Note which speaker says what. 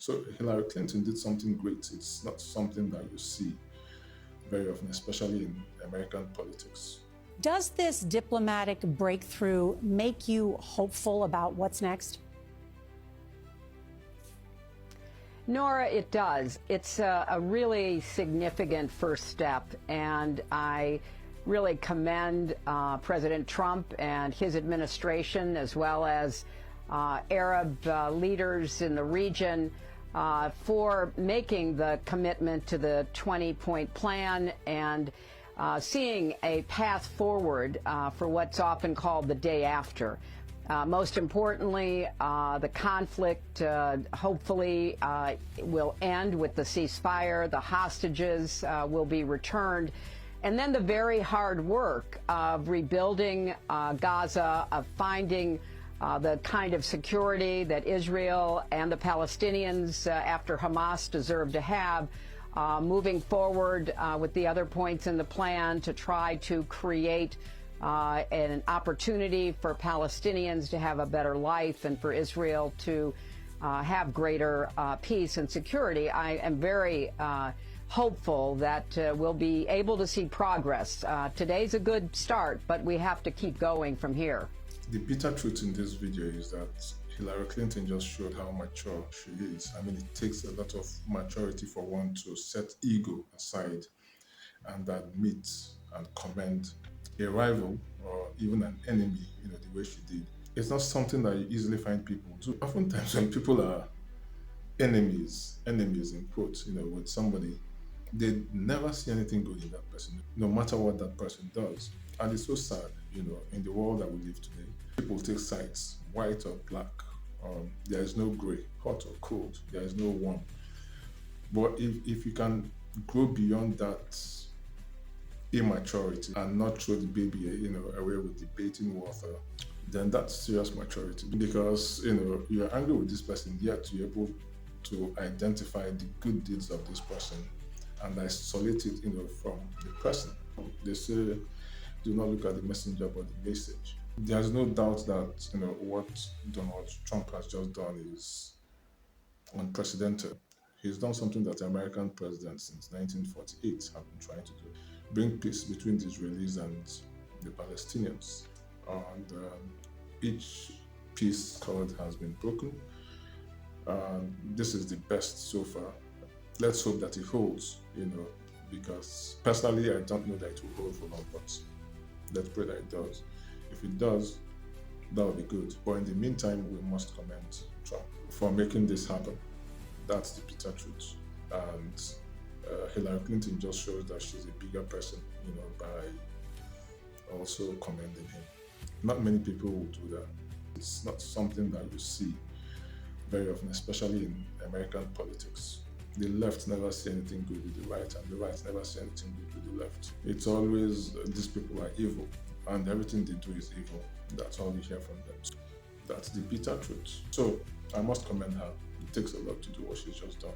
Speaker 1: So Hillary Clinton did something great. It's not something that you see very often, especially in American politics.
Speaker 2: Does this diplomatic breakthrough make you hopeful about what's next?
Speaker 3: Nora, it does. It's a really significant first step, and I really commend President Trump and his administration, as well as Arab leaders in the region, for making the commitment to the 20-point plan and seeing a path forward for what's often called the day after. Most importantly, the conflict hopefully will end with the ceasefire, the hostages will be returned, and then the very hard work of rebuilding Gaza, of finding the kind of security that Israel and the Palestinians after Hamas deserve to have, moving forward with the other points in the plan to try to create an opportunity for Palestinians to have a better life and for Israel to have greater peace and security. I am very hopeful that we'll be able to see progress. Today's a good start, but we have to keep going from here.
Speaker 1: The bitter truth in this video is that Hillary Clinton just showed how mature she is. I mean, it takes a lot of maturity for one to set ego aside and admit and commend a rival or even an enemy, the way she did. It's not something that you easily find people do. Oftentimes when people are enemies in quotes, with somebody, they never see anything good in that person, no matter what that person does. And it's so sad, in the world that we live today, people take sides, white or black. There is no gray, hot or cold. There is no warm. But if you can grow beyond that immaturity and not throw the baby, away with the bathing water, then that's serious maturity. Because, you're angry with this person, yet you're able to identify the good deeds of this person and isolate it, from the person. They say, do not look at the messenger but the message. There's no doubt that, what Donald Trump has just done is unprecedented. He's done something that American presidents since 1948 have been trying to do. Bring peace between the Israelis and the Palestinians. And each peace accord has been broken. This is the best so far. Let's hope that it holds, because personally I don't know that it will hold for long, but let's pray that it does. If it does, that will be good. But in the meantime, we must commend Trump for making this happen. That's the bitter truth. And Hillary Clinton just shows that she's a bigger person, by also commending him. Not many people will do that. It's not something that you see very often, especially in American politics. The left never see anything good with the right, and the right never see anything good with the left. It's always these people are evil, and everything they do is evil. That's all we hear from them. That's the bitter truth. So I must commend her. It takes a lot to do what she's just done.